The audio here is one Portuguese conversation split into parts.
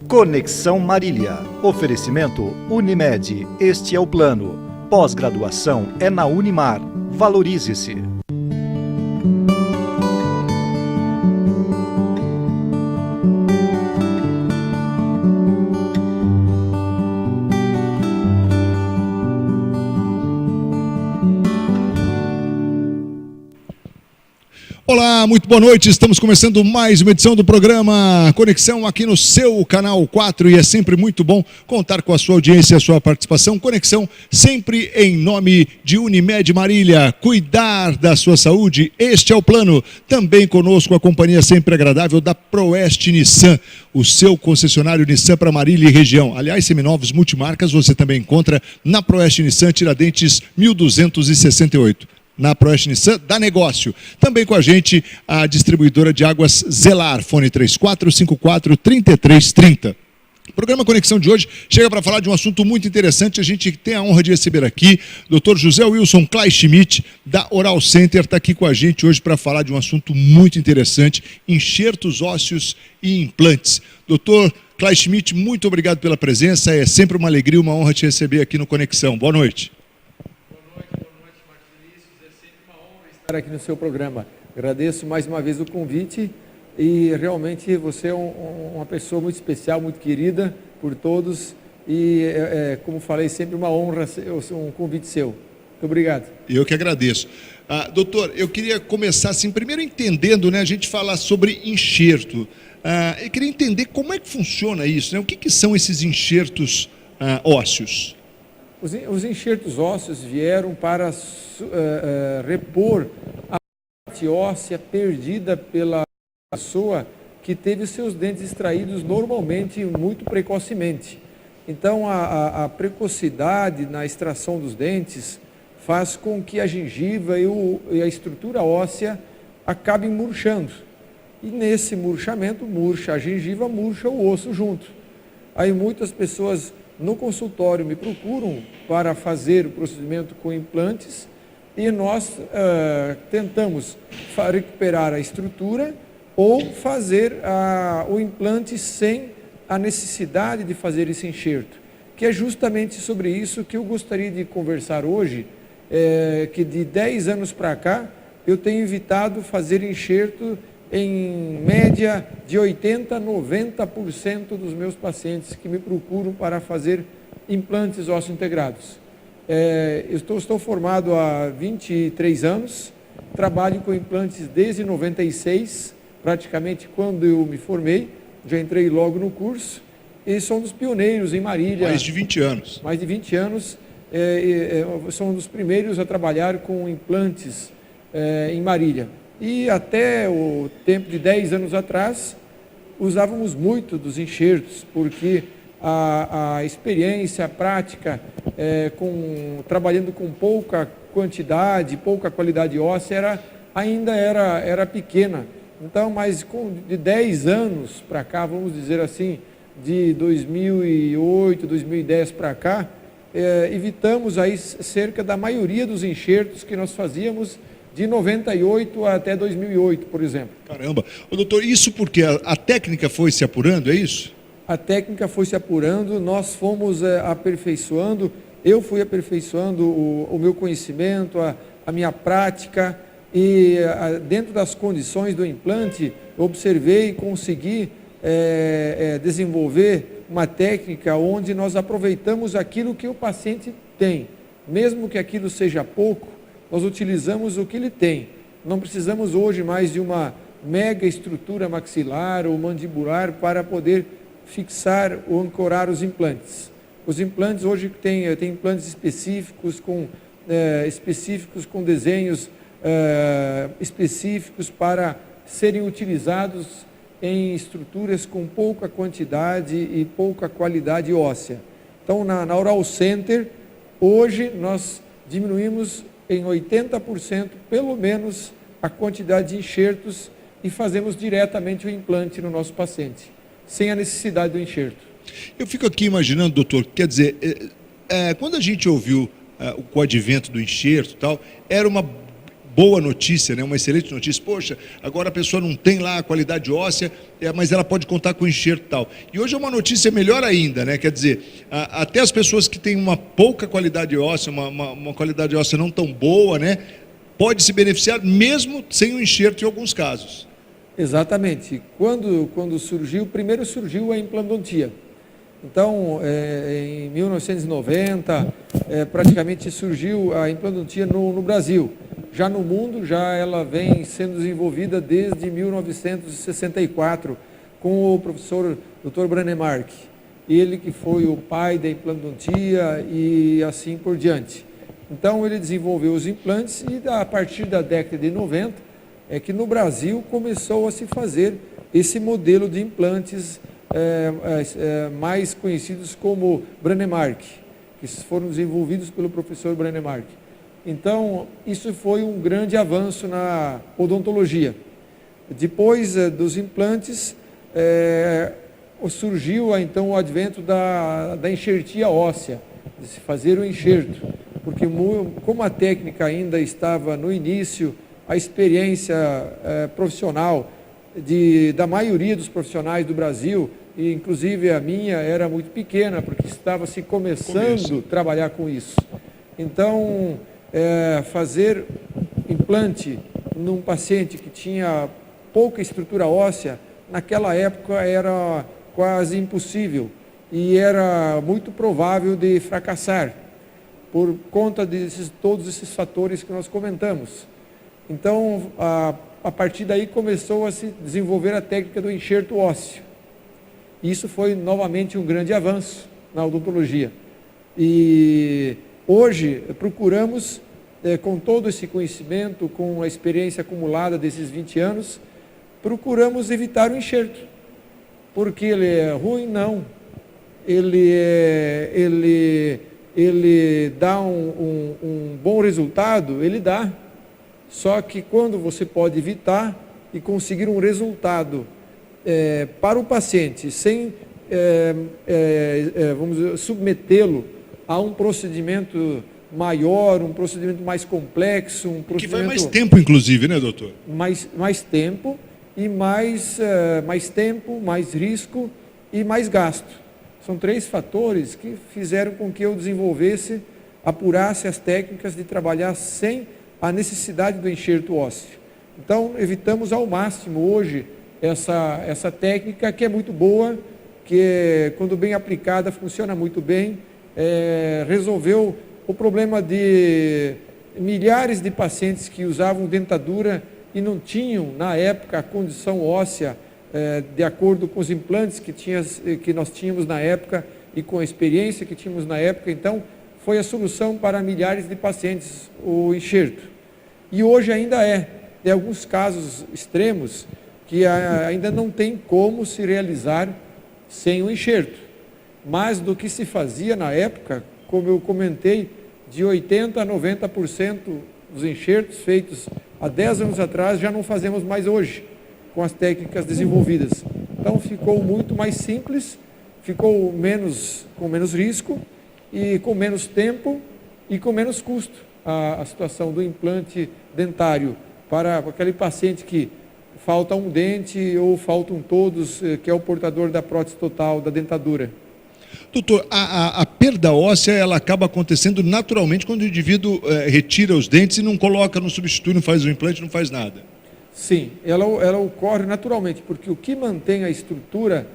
Conexão Marília. Oferecimento Unimed. Este é o plano. Pós-graduação é na Unimar. Valorize-se. Olá, muito boa noite, estamos começando mais uma edição do programa Conexão aqui no seu canal 4 e é sempre muito bom contar com a sua audiência e a sua participação. Conexão sempre em nome de Unimed Marília, cuidar da sua saúde, este é o plano. Também conosco a companhia sempre agradável da Proeste Nissan, o seu concessionário Nissan para Marília e região. Aliás, seminovos multimarcas você também encontra na Proeste Nissan Tiradentes 1268. Na Proeste Nissan, dá negócio. Também com a gente, a distribuidora de águas Zelar, fone 3454-3330. O programa Conexão de hoje chega para falar de um assunto muito interessante. A gente tem a honra de receber aqui o Dr. José Wilson Kleinschmidt, da Oral Center, está aqui com a gente hoje para falar de um assunto muito interessante, enxertos ósseos e implantes. Dr. Kleinschmidt, muito obrigado pela presença, é sempre uma alegria, uma honra te receber aqui no Conexão. Boa noite. Estar aqui no seu programa. Agradeço mais uma vez o convite e realmente você é uma pessoa muito especial, muito querida por todos e, como falei, sempre uma honra um convite seu. Muito obrigado. Eu que agradeço. Doutor, eu queria começar assim, primeiro entendendo, né, a gente falar sobre enxerto. Eu queria entender como é que funciona isso, né? O que são esses enxertos ósseos? Os enxertos ósseos vieram para repor a parte óssea perdida pela pessoa que teve seus dentes extraídos normalmente muito precocemente. Então, a precocidade na extração dos dentes faz com que a gengiva e a estrutura óssea acabem murchando. E nesse murchamento, murcha a gengiva, murcha o osso junto. Aí muitas pessoas no consultório me procuram para fazer o procedimento com implantes e nós tentamos recuperar a estrutura ou fazer o implante sem a necessidade de fazer esse enxerto, que é justamente sobre isso que eu gostaria de conversar hoje, que de 10 anos para cá eu tenho evitado fazer enxerto em média de 80% a 90% dos meus pacientes que me procuram para fazer implantes ósseo integrados. Estou formado há 23 anos, trabalho com implantes desde 96, praticamente quando eu me formei, já entrei logo no curso, e sou um dos pioneiros em Marília. Mais de 20 anos. Mais de 20 anos, sou um dos primeiros a trabalhar com implantes em Marília. E até o tempo de 10 anos atrás, usávamos muito dos enxertos, porque a experiência, a prática, trabalhando com pouca quantidade, pouca qualidade óssea, ainda era pequena. Então, mas de 10 anos para cá, vamos dizer assim, de 2008, 2010 para cá, evitamos aí cerca da maioria dos enxertos que nós fazíamos de 98 até 2008, por exemplo. Caramba! Ô, doutor, isso porque a técnica foi se apurando, é isso? A técnica foi se apurando, nós fomos aperfeiçoando, eu fui aperfeiçoando o meu conhecimento, a minha prática e dentro das condições do implante, observei e consegui desenvolver uma técnica onde nós aproveitamos aquilo que o paciente tem, mesmo que aquilo seja pouco, nós utilizamos o que ele tem. Não precisamos hoje mais de uma mega estrutura maxilar ou mandibular para poder fixar ou ancorar os implantes. Os implantes hoje tem implantes específicos com desenhos específicos para serem utilizados em estruturas com pouca quantidade e pouca qualidade óssea. Então, na Oral Center, hoje nós diminuímos em 80%, pelo menos, a quantidade de enxertos e fazemos diretamente o implante no nosso paciente, sem a necessidade do enxerto. Eu fico aqui imaginando, doutor, quer dizer, quando a gente ouviu o advento do enxerto e tal, era uma boa notícia, né? Uma excelente notícia. Poxa, agora a pessoa não tem lá a qualidade óssea, mas ela pode contar com enxerto e tal. E hoje é uma notícia melhor ainda, né? Quer dizer, até as pessoas que têm uma pouca qualidade óssea, uma qualidade óssea não tão boa, né? Pode se beneficiar mesmo sem o enxerto em alguns casos. Exatamente. Quando surgiu, primeiro surgiu a implantodontia. Então, em 1990, praticamente surgiu a implantodontia no Brasil. Já no mundo, ela vem sendo desenvolvida desde 1964 com o professor Dr. Brånemark. Ele que foi o pai da implantodontia e assim por diante. Então, ele desenvolveu os implantes e a partir da década de 90 é que no Brasil começou a se fazer esse modelo de implantes mais conhecidos como Brånemark, que foram desenvolvidos pelo professor Brånemark. Então, isso foi um grande avanço na odontologia. Depois dos implantes, surgiu então o advento da enxertia óssea, de se fazer o enxerto, porque como a técnica ainda estava no início, a experiência profissional da maioria dos profissionais do Brasil, e inclusive a minha, era muito pequena, porque estava se começando a trabalhar com isso. Então, fazer implante num paciente que tinha pouca estrutura óssea, naquela época era quase impossível e era muito provável de fracassar, por conta de todos esses fatores que nós comentamos. Então, a partir daí começou a se desenvolver a técnica do enxerto ósseo. Isso foi novamente um grande avanço na odontologia. E hoje procuramos, com todo esse conhecimento, com a experiência acumulada desses 20 anos, procuramos evitar o enxerto. Porque ele é ruim? Não. Ele dá um bom resultado? Ele dá. Só que quando você pode evitar e conseguir um resultado para o paciente, sem vamos dizer, submetê-lo a um procedimento maior, um procedimento mais complexo, um procedimento... Que vai mais tempo, inclusive, né, doutor? Mais tempo e mais tempo, mais risco e mais gasto. São 3 fatores que fizeram com que eu apurasse as técnicas de trabalhar sem a necessidade do enxerto ósseo. Então, evitamos ao máximo hoje essa técnica, que é muito boa, que quando bem aplicada funciona muito bem, resolveu o problema de milhares de pacientes que usavam dentadura e não tinham na época a condição óssea de acordo com os implantes que nós tínhamos na época e com a experiência que tínhamos na época. Então foi a solução para milhares de pacientes o enxerto, e hoje ainda em alguns casos extremos que ainda não tem como se realizar sem o enxerto. Mas do que se fazia na época, como eu comentei, de 80% a 90% dos enxertos feitos há 10 anos atrás, já não fazemos mais hoje, com as técnicas desenvolvidas. Então ficou muito mais simples, ficou com menos risco e com menos tempo e com menos custo a situação do implante dentário para aquele paciente que falta um dente ou faltam todos, que é o portador da prótese total, da dentadura. Doutor, a perda óssea, ela acaba acontecendo naturalmente quando o indivíduo retira os dentes e não coloca, não substitui, não faz o implante, não faz nada. Sim, ela ocorre naturalmente, porque o que mantém a estrutura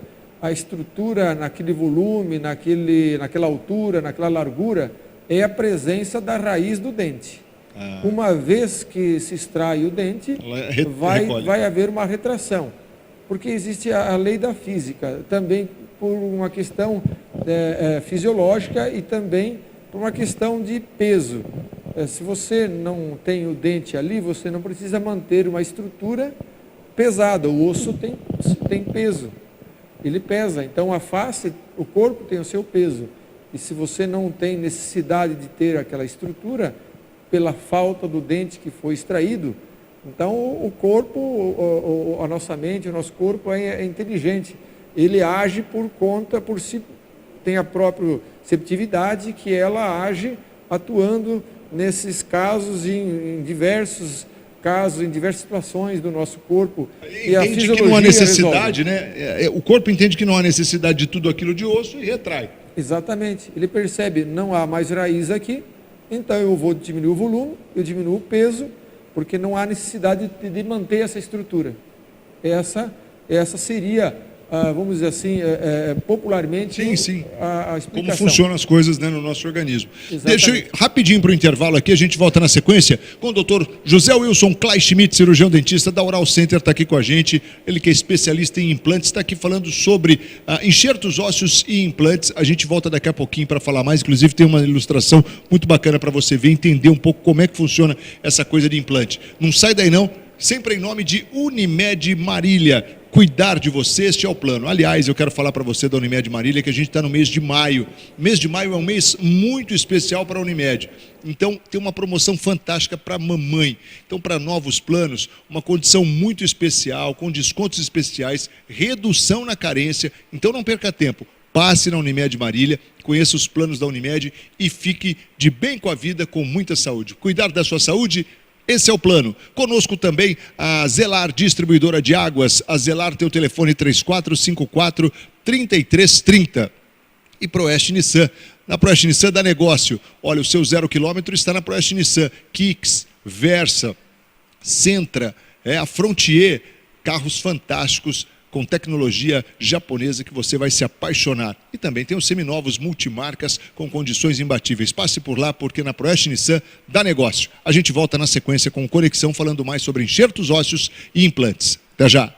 naquele volume, naquela altura, naquela largura, é a presença da raiz do dente. Uma vez que se extrai o dente, vai haver uma retração, porque existe a lei da física, também por uma questão fisiológica e também por uma questão de peso. Se você não tem o dente ali, você não precisa manter uma estrutura pesada. O osso tem peso, ele pesa. Então a face, o corpo tem o seu peso. E se você não tem necessidade de ter aquela estrutura, pela falta do dente que foi extraído, então o corpo, a nossa mente, o nosso corpo é inteligente. Ele age por si, tem a própria receptividade, que ela age atuando nesses casos em diversos casos, em diversas situações do nosso corpo. E Entende que não há necessidade, né? O corpo entende que não há necessidade de tudo aquilo de osso e retrai. Exatamente. Ele percebe, não há mais raiz aqui, então eu vou diminuir o volume, eu diminuo o peso, porque não há necessidade de manter essa estrutura. Essa seria, vamos dizer assim, popularmente, sim. A explicação. Como funcionam as coisas, né, no nosso organismo. Exatamente. Deixa eu ir rapidinho para o intervalo aqui, a gente volta na sequência com o doutor José Wilson Kleinschmidt, cirurgião dentista da Oral Center, está aqui com a gente, ele que é especialista em implantes, está aqui falando sobre enxertos ósseos e implantes. A gente volta daqui a pouquinho para falar mais, inclusive tem uma ilustração muito bacana para você ver, entender um pouco como é que funciona essa coisa de implante. Não sai daí não, sempre em nome de Unimed Marília. Cuidar de você, este é o plano. Aliás, eu quero falar para você da Unimed Marília que a gente está no mês de maio. Mês de maio é um mês muito especial para a Unimed. Então, tem uma promoção fantástica para a mamãe. Então, para novos planos, uma condição muito especial, com descontos especiais, redução na carência. Então, não perca tempo. Passe na Unimed Marília, conheça os planos da Unimed e fique de bem com a vida, com muita saúde. Cuidar da sua saúde? Esse é o plano. Conosco também a Zelar, distribuidora de águas. A Zelar tem o telefone 3454-3330. E Proeste Nissan. Na Proeste Nissan dá negócio. Olha, o seu 0 km está na Proeste Nissan. Kicks, Versa, Sentra, a Frontier. Carros fantásticos com tecnologia japonesa que você vai se apaixonar. E também tem os seminovos multimarcas com condições imbatíveis. Passe por lá porque na Proeste Nissan dá negócio. A gente volta na sequência com Conexão falando mais sobre enxertos ósseos e implantes. Até já!